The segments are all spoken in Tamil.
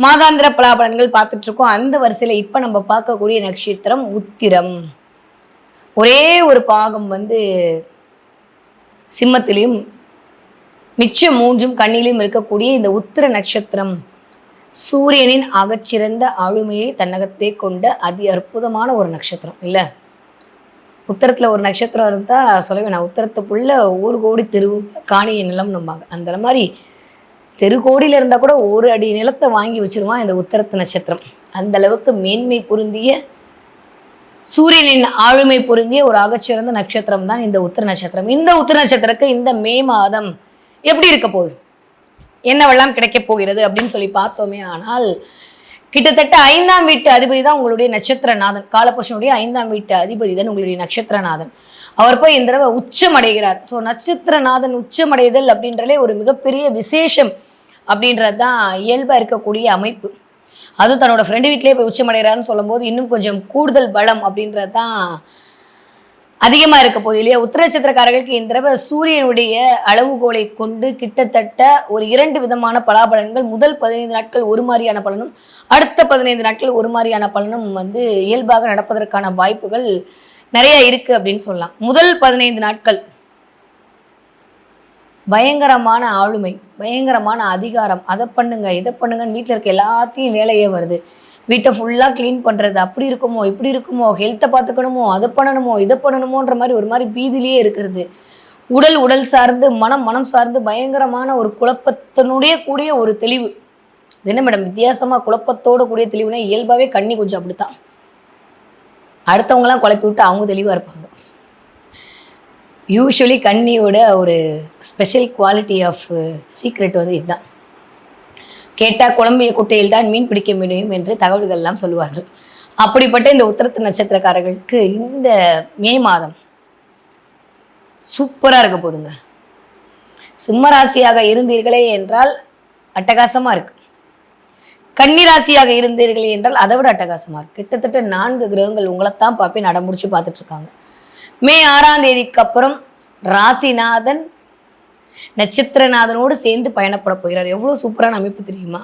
மாதாந்திர பலாபலன்கள் பார்த்துட்டு இருக்கோம். அந்த வரிசையில இப்ப நம்ம பார்க்கக்கூடிய நட்சத்திரம் உத்திரம். ஒரே ஒரு பாகம் சிம்மத்திலையும் மிச்சம் 3 கண்ணிலையும் இருக்கக்கூடிய இந்த உத்திர நட்சத்திரம் சூரியனின் அகச்சிறந்த ஆளுமையை தன்னகத்தே கொண்ட அதி அற்புதமான ஒரு நட்சத்திரம் இல்ல. உத்தரத்துல ஒரு நட்சத்திரம் இருந்தா சொல்ல வேணாம். உத்தரத்துக்குள்ள 1 கோடி தெரு காணிய நிலம் நம்பாங்க. அந்த மாதிரி தெருக்கோடியில் இருந்தால் கூட 1 அடி நிலத்தை வாங்கி வச்சிருவான் இந்த உத்தரத்து நட்சத்திரம். அந்த அளவுக்கு மேன்மை பொருந்திய சூரியனின் ஆளுமை பொருந்திய ஒரு ஆகச்சிறந்த நட்சத்திரம் தான் இந்த உத்திர நட்சத்திரம். இந்த உத்திர நட்சத்திரக்கு இந்த மே மாதம் எப்படி இருக்க போகுது, என்னவெல்லாம் கிடைக்க போகிறது அப்படின்னு சொல்லி பார்த்தோமே ஆனால், கிட்டத்தட்ட 5ஆம் வீட்டு அதிபதி தான் உங்களுடைய நட்சத்திரநாதன். காலபுருஷனுடைய 5ஆம் வீட்டு அதிபதி தான் உங்களுடைய நட்சத்திரநாதன். அவர் போய் இந்த தடவை உச்சம் அடைகிறார். ஸோ நட்சத்திரநாதன் உச்சமடைதல் அப்படின்றலே ஒரு மிகப்பெரிய விசேஷம் அப்படின்றது தான் இயல்பாக இருக்கக்கூடிய அமைப்பு. அதுவும் தன்னோட ஃப்ரெண்டு வீட்டிலே போய் உச்சமடைகிறாருன்னு சொல்லும் போது இன்னும் கொஞ்சம் கூடுதல் பலம் அப்படின்றது தான் அதிகமாக இருக்க போகுது இல்லையா. உத்திர நட்சத்திரக்காரர்களுக்கு இந்த தடவை சூரியனுடைய அளவுகோலை கொண்டு கிட்டத்தட்ட ஒரு 2 விதமான பலாபலன்கள். முதல் 15 நாட்கள் ஒரு மாதிரியான பலனும், அடுத்த 15 நாட்கள் ஒரு மாதிரியான பலனும் இயல்பாக நடப்பதற்கான வாய்ப்புகள் நிறைய இருக்கு அப்படின்னு சொல்லலாம். முதல் 15 நாட்கள் பயங்கரமான ஆளுமை, பயங்கரமான அதிகாரம். அதை பண்ணுங்க இதை பண்ணுங்கன்னு வீட்டில் இருக்க எல்லாத்தையும் வேலையே வருது. வீட்டை ஃபுல்லாக க்ளீன் பண்ணுறது, அப்படி இருக்குமோ இப்படி இருக்குமோ, ஹெல்த்தை பார்த்துக்கணுமோ, அதை பண்ணணுமோ இதை பண்ணணுமோன்ற மாதிரி ஒரு மாதிரி பீதிலேயே இருக்கிறது. உடல் சார்ந்து மனம் சார்ந்து பயங்கரமான ஒரு குழப்பத்தினுடைய கூடிய ஒரு தெளிவு. இது என்ன மேடம் வித்தியாசமாக குழப்பத்தோடு கூடிய தெளிவுனா, இயல்பாகவே கண்ணி கொஞ்சம் அப்படித்தான். அடுத்தவங்களாம் குழப்பி விட்டு அவங்க தெளிவாக இருப்பாங்க. யூஸ்வலி கன்னியோட ஒரு ஸ்பெஷல் குவாலிட்டி ஆஃப் சீக்ரெட் இதுதான். கேட்டால் குழம்பிய குட்டையில் தான் மீன் பிடிக்க முடியும் என்று தகவல்கள்லாம் சொல்லுவார்கள். அப்படிப்பட்ட இந்த உத்திரத்து நட்சத்திரக்காரர்களுக்கு இந்த மே மாதம் சூப்பராக இருக்க போதுங்க. சிம்மராசியாக இருந்தீர்களே என்றால் அட்டகாசமாக இருக்கு. கன்னிராசியாக இருந்தீர்களே என்றால் அதை விட அட்டகாசமாக இருக்கு. கிட்டத்தட்ட 4 கிரகங்கள் உங்களைத்தான் பார்ப்பேன் நடமுடிச்சு பார்த்துட்டு இருக்காங்க. மே 6ஆம் தேதிக்கு அப்புறம் ராசிநாதன் நட்சத்திரநாதனோடு சேர்ந்து பயணப்பட போகிறார். எவ்வளோ சூப்பரான அமைப்பு தெரியுமா.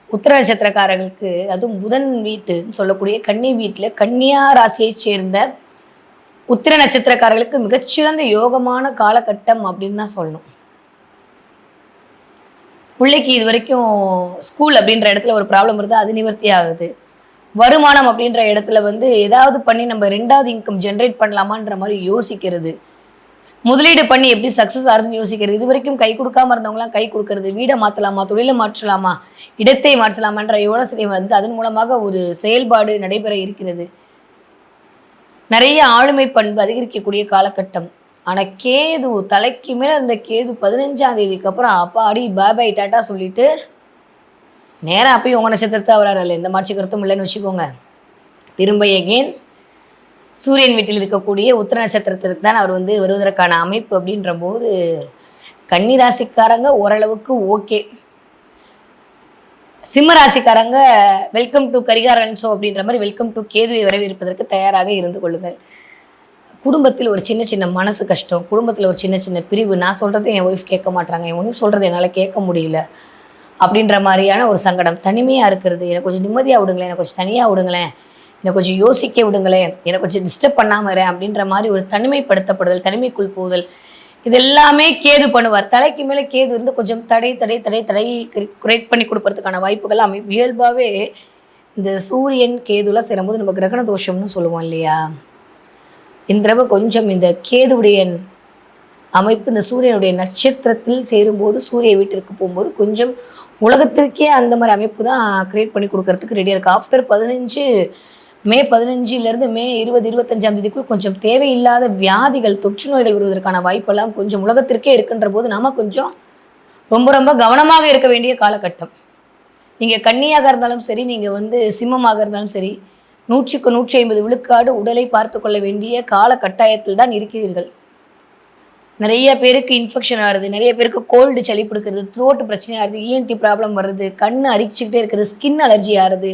உத்திர நட்சத்திரக்காரர்களுக்கு அதுவும் புதன் வீட்டுன்னு சொல்லக்கூடிய கன்னி வீட்டில் கன்னியா ராசியை சேர்ந்த உத்திர நட்சத்திரக்காரர்களுக்கு மிகச்சிறந்த யோகமான காலகட்டம் அப்படின்னு தான் சொல்லணும். பிள்ளைக்கு இது வரைக்கும் ஸ்கூல் அப்படின்ற இடத்துல ஒரு ப்ராப்ளம் இருந்தால் அது நிவர்த்தி ஆகுது. வருமானம் அப்படின்ற இடத்துல ஏதாவது பண்ணி நம்ம 2வது இன்கம் ஜென்ரேட் பண்ணலாமான்ற மாதிரி யோசிக்கிறது. முதலீடு பண்ணி எப்படி சக்ஸஸ் ஆகுதுன்னு யோசிக்கிறது. இது வரைக்கும் கை கொடுக்காம இருந்தவங்களாம் கை கொடுக்கறது. வீடை மாற்றலாமா, தொழிலை மாற்றலாமா, இடத்தை மாற்றலாமான்ற யோசனை அதன் மூலமாக ஒரு செயல்பாடு நடைபெற இருக்கிறது. நிறைய ஆளுமை பண்பு அதிகரிக்கக்கூடிய காலகட்டம். ஆனால் கேது தலைக்கு மேலே அந்த கேது 15ஆம் தேதிக்கு அப்புறம் அப்பாடி பாபாய் டாட்டா சொல்லிட்டு நேராக அப்பயும் உங்கள் நட்சத்திரத்தை வராரு. எந்த மாற்றி கருத்தும் இல்லைன்னு வச்சுக்கோங்க. திரும்ப எகெயின் சூரியன் வீட்டில் இருக்கக்கூடிய உத்திர நட்சத்திரத்திற்கு தான் அவர் வருவதற்கான அமைப்பு. அப்படின்ற போது கன்னிராசிக்காரங்க ஓரளவுக்கு ஓகே. சிம்ம ராசிக்காரங்க வெல்கம் டு கரிகாரன் ஷோ அப்படின்ற மாதிரி வெல்கம் டு கேதுவை வரவேற்பதற்கு தயாராக இருந்து கொள்ளுங்கள். குடும்பத்தில் ஒரு சின்ன மனசு கஷ்டம், குடும்பத்தில் ஒரு சின்ன பிரிவு. நான் சொல்கிறது என் ஒய்ஃப் கேட்க மாட்டாங்க, என் ஒய்ஃப் சொல்கிறது என்னால் கேட்க முடியல அப்படின்ற மாதிரியான ஒரு சங்கடம். தனிமையாக இருக்கிறது, எனக்கு கொஞ்சம் நிம்மதியாக விடுங்களேன், எனக்கு கொஞ்சம் தனியாக விடுங்களேன், என்னை கொஞ்சம் யோசிக்க விடுங்களேன், எனக்கு கொஞ்சம் டிஸ்டர்ப் பண்ணாமல் வரேன் அப்படின்ற மாதிரி ஒரு தனிமைப்படுத்தப்படுதல், தனிமைக்குள் போதல், இது எல்லாமே கேது பண்ணுவார். தலைக்கு மேலே கேது இருந்து கொஞ்சம் தடை கிரியேட் பண்ணி கொடுப்பதுக்கான வாய்ப்புகள் அமைப்பு. இயல்பாகவே இந்த சூரியன் கேதுலாம் சேரும்போது நம்ம கிரகண தோஷம்னு சொல்லுவோம் இல்லையா. இந்த தடவை கொஞ்சம் இந்த கேதுவுடைய அமைப்பு இந்த சூரியனுடைய நட்சத்திரத்தில் சேரும்போது, சூரிய வீட்டிற்கு போகும்போது கொஞ்சம் உலகத்திற்கே அந்த மாதிரி அமைப்பு தான் கிரியேட் பண்ணி கொடுக்கறதுக்கு ரெடியாக இருக்குது. ஆஃப்டர் மே 15 மே 20-25ஆம் தேதிக்குள் கொஞ்சம் தேவையில்லாத வியாதிகள், தொற்று நோய்கள் வருவதற்கான வாய்ப்பெல்லாம் கொஞ்சம் உலகத்திற்கே இருக்குன்ற போது நாம் கொஞ்சம் ரொம்ப கவனமாக இருக்க வேண்டிய காலகட்டம். நீங்கள் கன்னியாக இருந்தாலும் சரி, நீங்கள் சிம்மமாக இருந்தாலும் சரி, 100க்கு 150 விழுக்காடு உடலை பார்த்து கொள்ள வேண்டிய கால கட்டாயத்தில் தான் இருக்கிறீர்கள். நிறைய பேருக்கு இன்ஃபெக்ஷன் ஆகுது, நிறைய பேருக்கு கோல்டு சளி பிடிக்கிறது, த்ரோட்டு பிரச்சனை ஆகுது, இஎன்டி ப்ராப்ளம் வருது, கண் அரிச்சிக்கிட்டே இருக்குது, ஸ்கின் அலர்ஜி ஆகுது,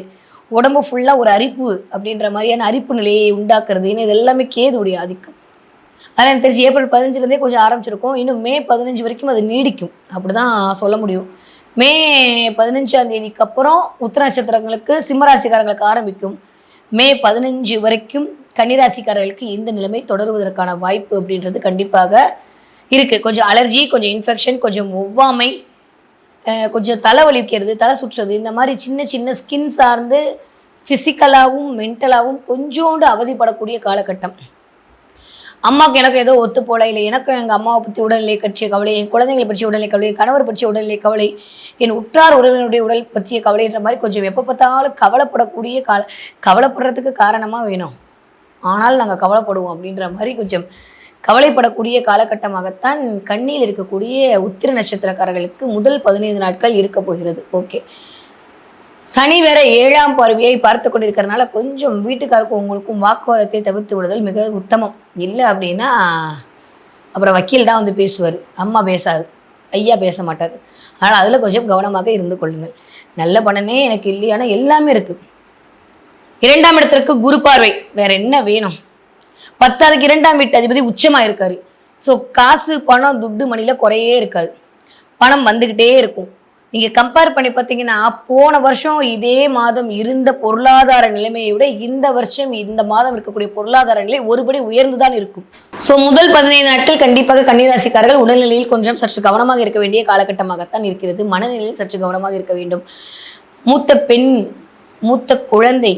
உடம்பு ஃபுல்லாக ஒரு அரிப்பு அப்படின்ற மாதிரியான அரிப்பு நிலையை உண்டாக்குறது. ஏன்னா இது எல்லாமே கேதுவுடைய ஆதிக்கம். அதனால் எனக்கு தெரிஞ்சு ஏப்ரல் 15 கொஞ்சம் ஆரம்பிச்சிருக்கும். இன்னும் மே 15 வரைக்கும் அது நீடிக்கும் அப்படி தான் சொல்ல முடியும். மே 15ஆம் தேதிக்கு அப்புறம் உத்திர நட்சத்திரங்களுக்கு சிம்மராசிக்காரங்களுக்கு ஆரம்பிக்கும். மே 15 வரைக்கும் கன்னிராசிக்காரர்களுக்கு இந்த நிலைமை தொடருவதற்கான வாய்ப்பு அப்படின்றது கண்டிப்பாக இருக்குது. கொஞ்சம் அலர்ஜி, கொஞ்சம் இன்ஃபெக்ஷன், கொஞ்சம் ஒவ்வாமை, கொஞ்சம் தலை வலிக்கிறது, தலை சுற்றுறது, இந்த மாதிரி சின்ன சின்ன ஸ்கின் சார்ந்து ஃபிசிக்கலாகவும் மென்டலாகவும் கொஞ்சோண்டு அவதிப்படக்கூடிய காலகட்டம். அம்மாவுக்கு எனக்கு ஏதோ ஒத்து போல, இல்லை எனக்கும் எங்கள் அம்மாவை பற்றி உடல்நிலை பற்றிய கவலை, என் குழந்தைங்களை பற்றிய உடல்நிலை கவலை, என் கணவர் பற்றிய உடல்நிலை கவலை, என் உற்றார் உறவினருடைய உடல் பற்றிய கவலைன்ற மாதிரி கொஞ்சம் எப்போ பார்த்தாலும் கவலைப்படக்கூடிய கவலைப்படுறதுக்கு காரணமாக வேணும், ஆனால் நாங்கள் கவலைப்படுவோம் அப்படின்ற மாதிரி கொஞ்சம் கவலைப்படக்கூடிய காலகட்டமாகத்தான் கண்ணியில் இருக்கக்கூடிய உத்திர நட்சத்திரக்காரர்களுக்கு முதல் 15 நாட்கள் இருக்க போகிறது. ஓகே, சனி வேற 7ஆம் பார்வையை பார்த்து கொண்டிருக்கிறதுனால கொஞ்சம் வீட்டுக்காருக்கும் உங்களுக்கும் வாக்குவாதத்தை தவிர்த்து விடுதல் மிக உத்தமம். இல்லை அப்படின்னா அப்புறம் வக்கீல் தான் வந்து பேசுவார், அம்மா பேசாது, ஐயா பேச மாட்டார். அதனால் அதில் கொஞ்சம் கவனமாக இருந்து கொள்ளுங்கள். நல்ல பணனே எனக்கு இல்லையானா எல்லாமே இருக்குது. 2ஆம் இடத்திற்கு குரு பார்வை, வேற என்ன வேணும்? 10க்கு 2ஆம் வீட்டு அதிபதி உச்சமாக இருக்காரு. ஸோ காசு பணம் துட்டு மணியில் குறையே இருக்காது, பணம் வந்துக்கிட்டே இருக்கும். நீங்கள் கம்பேர் பண்ணி பார்த்தீங்கன்னா போன வருஷம் இதே மாதம் இருந்த பொருளாதார நிலைமையை விட இந்த வருஷம் இந்த மாதம் இருக்கக்கூடிய பொருளாதார நிலை ஒருபடி உயர்ந்து தான் இருக்கும். ஸோ முதல் 15 நாட்கள் கண்டிப்பாக கன்னிராசிக்காரர்கள் உடல்நிலையில் கொஞ்சம் சற்று கவனமாக இருக்க வேண்டிய காலகட்டமாகத்தான் இருக்கிறது. மனநிலையில் சற்று கவனமாக இருக்க வேண்டும். மூத்த பெண், மூத்த குழந்தை,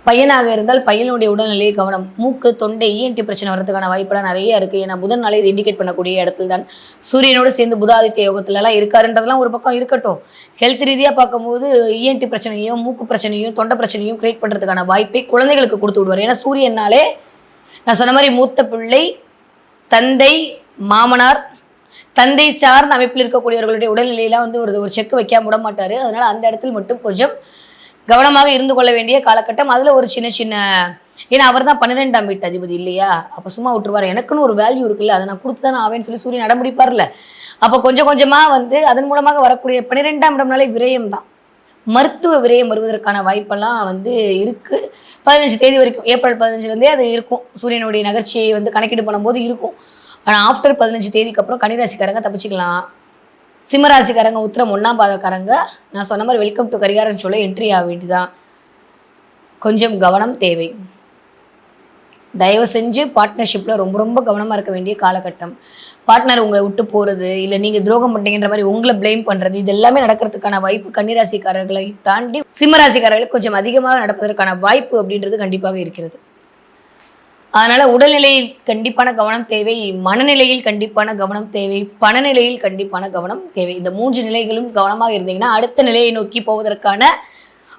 பையனாக இருந்தால் பையனுடைய உடல்நிலையை கவனம். மூக்கு, தொண்டை, இஎன்டி பிரச்சனை வரதுக்கான வாய்ப்பெல்லாம் நிறைய இருக்குது. ஏன்னா புதன் நாளை இது இண்டிகேட் பண்ணக்கூடிய இடத்துல தான் சூரியனோடு சேர்ந்து புதாதித்ய யோகத்துலலாம் இருக்காருன்றதெல்லாம் ஒரு பக்கம் இருக்கட்டும். ஹெல்த் ரீதியாக பார்க்கும்போது இஎன்டி பிரச்சனையும் மூக்கு பிரச்சனையும் தொண்டை பிரச்சனையும் கிரியேட் பண்ணுறதுக்கான வாய்ப்பை குழந்தைகளுக்கு கொடுத்து விடுவார். ஏன்னா சூரியனாலே நான் சொன்ன மாதிரி மூத்த பிள்ளை, தந்தை, மாமனார், தந்தை சார்ந்த அமைப்பில் இருக்கக்கூடியவர்களுடைய உடல்நிலையெல்லாம் வந்து ஒரு செக் வைக்காம விட மாட்டார். அதனால் அந்த இடத்துல மட்டும் கொஞ்சம் கவனமாக இருந்து கொள்ள வேண்டிய காலகட்டம். அதில் ஒரு சின்ன சின்ன, ஏன்னா அவர் தான் 12ஆம் வீட்டு அதிபதி இல்லையா, அப்போ சும்மா விட்டுருவார். எனக்குன்னு ஒரு வேல்யூ இருக்குல்ல, அதை நான் கொடுத்து தானே ஆவேன்னு சொல்லி சூரியன் அடம்பிடிப்பார்ல. அப்போ கொஞ்சம் கொஞ்சமாக வந்து அதன் மூலமாக வரக்கூடிய 12ஆம் இடம்னாலே விரயம் தான். மருத்துவ விரயம் வருவதற்கான வாய்ப்பெல்லாம் வந்து இருக்குது. 15 தேதி வரைக்கும், ஏப்ரல் 15லேருந்தே அது இருக்கும். சூரியனுடைய நகர்ச்சியை வந்து கணக்கீடு பண்ணும்போது இருக்கும். ஆனால் ஆஃப்டர் 15 தேதிக்கு அப்புறம் கன்னிராசிக்காரங்க தப்பிச்சுக்கலாம். சிம்மராசிக்காரங்க உத்திரம் 1ஆம் பாதக்காரங்க நான் சொன்ன மாதிரி வெல்கம் டு கரிகாரன் ஷோல என்ட்ரி ஆக வேண்டியதான். கொஞ்சம் கவனம் தேவை. தயவு செஞ்சு பார்ட்னர்ஷிப்பில் ரொம்ப ரொம்ப கவனமாக இருக்க வேண்டிய காலகட்டம். பார்ட்னர் உங்களை விட்டு போகிறது, இல்லை நீங்கள் துரோகம் பண்ணிங்கன்ற மாதிரி உங்களை பிளேம் பண்ணுறது, இது எல்லாமே நடக்கிறதுக்கான வாய்ப்பு கன்னிராசிக்காரர்களை தாண்டி சிம்மராசிக்காரர்களுக்கு கொஞ்சம் அதிகமாக நடப்பதற்கான வாய்ப்பு அப்படின்றது கண்டிப்பாக இருக்கிறது. அதனால் உடல்நிலையில் கண்டிப்பான கவனம் தேவை, மனநிலையில் கண்டிப்பான கவனம் தேவை, பணநிலையில் கண்டிப்பான கவனம் தேவை. இந்த 3 நிலைகளும் கவனமாக இருந்தீங்கன்னா அடுத்த நிலையை நோக்கி போவதற்கான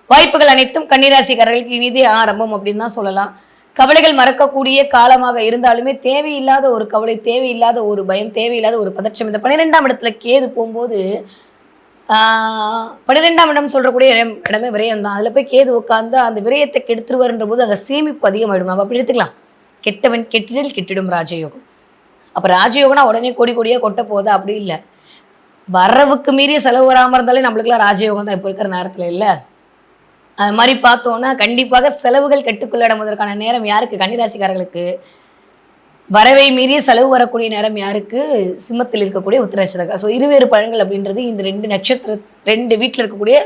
வாய்ப்புகள் அனைத்தும் கன்னிராசிக்காரர்களுக்கு இனிதே ஆரம்பம் அப்படின்னு தான் சொல்லலாம். கவலைகள் மறக்கக்கூடிய காலமாக இருந்தாலுமே தேவையில்லாத ஒரு கவலை, தேவையில்லாத ஒரு பயம், தேவையில்லாத ஒரு பதற்றம். இந்த 12ஆம் இடத்துல கேது போகும்போது 12ஆம் இடம் சொல்றக்கூடிய இடமே விரயம் தான். அதில் போய் கேது உட்காந்து அந்த விரயத்தை கெடுத்துருவார்ன்ற போது அங்கே சேமிப்பு அதிகமாகிடும். நம்ம அப்படி எடுத்துக்கலாம். கெட்டவன் கெட்டிடில் கெட்டிடும் ராஜயோகம். அப்போ ராஜயோகம்னா உடனே கொடி கொடியாக கொட்ட போதா? அப்படி இல்லை. வரவுக்கு மீறிய செலவு வராமல் இருந்தாலே நம்மளுக்குலாம் ராஜயோகம் தான் இப்போ இருக்கிற நேரத்தில். இல்லை, அது மாதிரி பார்த்தோன்னா கண்டிப்பாக செலவுகள் கட்டுக்குள்ளடமுவதற்கான நேரம் யாருக்கு? கன்னிராசிக்காரர்களுக்கு. வரவை மீறிய செலவு வரக்கூடிய நேரம் யாருக்கு? சிம்மத்தில் இருக்கக்கூடிய உத்திர நட்சத்திரம். ஸோ இருவேறு பலன்கள் அப்படின்றது இந்த 2 நட்சத்திர 2 வீட்டில் இருக்கக்கூடிய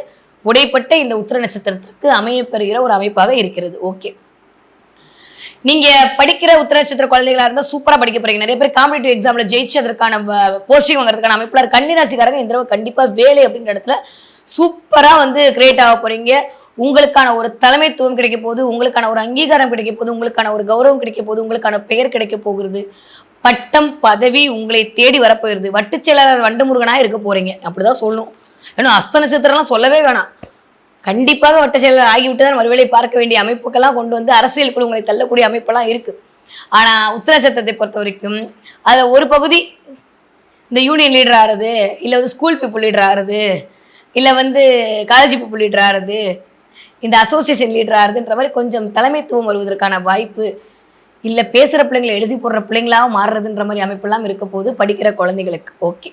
உடைப்பட்ட இந்த உத்திர நட்சத்திரத்திற்கு அமையப்பெறுகிற ஒரு அமைப்பாக இருக்கிறது. ஓகே, நீங்கள் படிக்கிற உத்திர நட்சத்திர குழந்தைகளாக இருந்தால் சூப்பராக படிக்க போகிறீங்க. நிறைய பேர் காம்படிட்டிவ் எக்ஸாமில் ஜெயிச்சு அதற்கான போஸ்டிங் வாங்குறதுக்கான அமைப்பில் கன்னிராசிக்காரங்க இந்த தடவை கண்டிப்பாக வேலை அப்படின்ற இடத்துல சூப்பராக வந்து கிரியேட் ஆக போகிறீங்க. உங்களுக்கான ஒரு தலைமைத்துவம் கிடைக்க போகுது, உங்களுக்கான ஒரு அங்கீகாரம் கிடைக்க போகுது, உங்களுக்கான ஒரு கௌரவம் கிடைக்க போகுது, உங்களுக்கான பெயர் கிடைக்க போகிறது, பட்டம் பதவி உங்களை தேடி வரப்போகிறது. வட்டு செயலாளர் வண்டு முருகனாக இருக்க போகிறீங்க, அப்படிதான் சொல்லணும். ஏன்னா அஸ்த நட்சத்திரம்லாம் சொல்லவே வேணாம். கண்டிப்பாக வட்ட செயலர் ஆகிவிட்டு தான் மறுவேளை பார்க்க வேண்டிய அமைப்புக்கெல்லாம் கொண்டு வந்து அரசியலுக்குள் உங்களை தள்ளக்கூடிய அமைப்பெல்லாம் இருக்குது. ஆனால் உத்திர நட்சத்திரத்தை பொறுத்த வரைக்கும் அதில் ஒரு பகுதி இந்த யூனியன் லீடர் ஆகிறது, இல்லை வந்து ஸ்கூல் பீப்புள் லீடர் ஆகிறது, இல்லை வந்து காலேஜ் பீப்புள் லீடர் ஆகிறது, இந்த அசோசியேஷன் லீடர் ஆகுதுன்ற மாதிரி கொஞ்சம் தலைமைத்துவம் வருவதற்கான வாய்ப்பு, இல்லை பேசுகிற பிள்ளைங்களை எழுதி போடுற பிள்ளைங்களாகவும் மாறுறதுன்ற மாதிரி அமைப்பெல்லாம் இருக்க போது படிக்கிற குழந்தைகளுக்கு. ஓகே,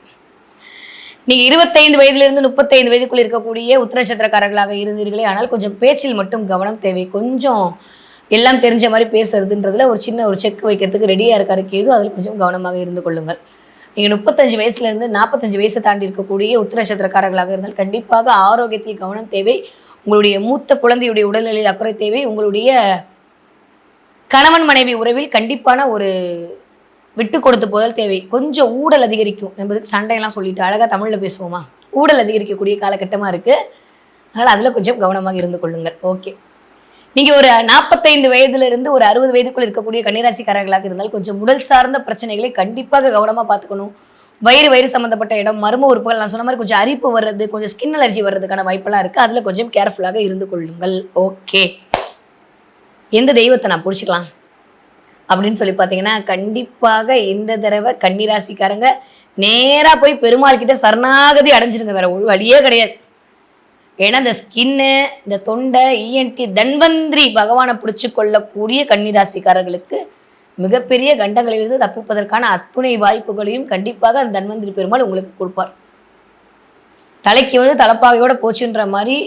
நீங்கள் 25 வயதிலிருந்து 35 வயதுக்குள் இருக்கக்கூடிய உத்திர நட்சத்திரக்காரர்களாக இருந்தீர்களே, ஆனால் கொஞ்சம் பேச்சில் மட்டும் கவனம் தேவை. கொஞ்சம் எல்லாம் தெரிஞ்ச மாதிரி பேசுறதுன்றதுல ஒரு சின்ன ஒரு செக் வைக்கிறதுக்கு ரெடியாக இருக்காரு கேது, அதில் கொஞ்சம் கவனமாக இருந்து கொள்ளுங்கள். நீங்கள் 35 வயசுலேருந்து 45 வயசை தாண்டி இருக்கக்கூடிய உத்திர நட்சத்திரக்காரர்களாக இருந்தால் கண்டிப்பாக ஆரோக்கியத்தில் கவனம் தேவை. உங்களுடைய மூத்த குழந்தையுடைய உடல்நிலையில் அக்கறை தேவை. உங்களுடைய கணவன் மனைவி உறவில் கண்டிப்பான ஒரு விட்டு கொடுத்து போதல் தேவை. கொஞ்சம் ஊடல் அதிகரிக்கும் என்பதுக்கு சண்டையெல்லாம் சொல்லிட்டு அழகாக தமிழில் பேசுவோமா, ஊடல் அதிகரிக்கக்கூடிய காலகட்டமாக இருக்குது. அதனால் அதில் கொஞ்சம் கவனமாக இருந்து கொள்ளுங்கள். ஓகே, நீங்கள் ஒரு 45 வயதிலிருந்து ஒரு 60 வயதுக்குள் இருக்கக்கூடிய கன்னிராசிக்காரர்களாக இருந்தால் கொஞ்சம் உடல் சார்ந்த பிரச்சனைகளை கண்டிப்பாக கவனமாக பார்த்துக்கணும். வயிறு சம்மந்தப்பட்ட இடம், மர்ம உறுப்புகள், நான் சொன்ன மாதிரி கொஞ்சம் அரிப்பு வர்றது, கொஞ்சம் ஸ்கின் அலர்ஜி வர்றதுக்கான வாய்ப்பெல்லாம் இருக்குது. அதில் கொஞ்சம் கேர்ஃபுல்லாக இருந்து கொள்ளுங்கள். ஓகே, எந்த தெய்வத்தை நான் பிடிச்சிக்கலாம் அப்படின்னு சொல்லி பார்த்தீங்கன்னா, கண்டிப்பாக இந்த தடவை கன்னிராசிக்காரங்க நேராக போய் பெருமாள் கிட்ட சரணாகதி அடைஞ்சிருங்க. வேற ஒரு வழியே கிடையாது. ஏன்னா இந்த ஸ்கின்னு, இந்த தொண்டை, இஎன்டி, தன்வந்திரி பகவானை பிடிச்சி கொள்ளக்கூடிய கன்னிராசிக்காரர்களுக்கு மிகப்பெரிய கண்டங்களிலிருந்து தப்பிப்பதற்கான அத்துணை வாய்ப்புகளையும் கண்டிப்பாக அந்த தன்வந்திரி பெருமாள் உங்களுக்கு கொடுப்பார். தலைக்கு வந்து தலப்பாகையோட போச்சுன்ற மாதிரி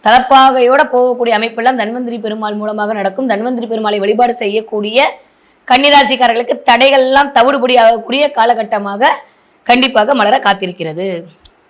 தலப்பாகையோட போகக்கூடிய அமைப்பெல்லாம் தன்வந்திரி பெருமாள் மூலமாக நடக்கும். தன்வந்திரி பெருமாளை வழிபாடு செய்யக்கூடிய கன்னிராசிக்காரர்களுக்கு தடைகள் எல்லாம் தவிடுபடி ஆகக்கூடிய காலகட்டமாக கண்டிப்பாக மலர காத்திருக்கிறது.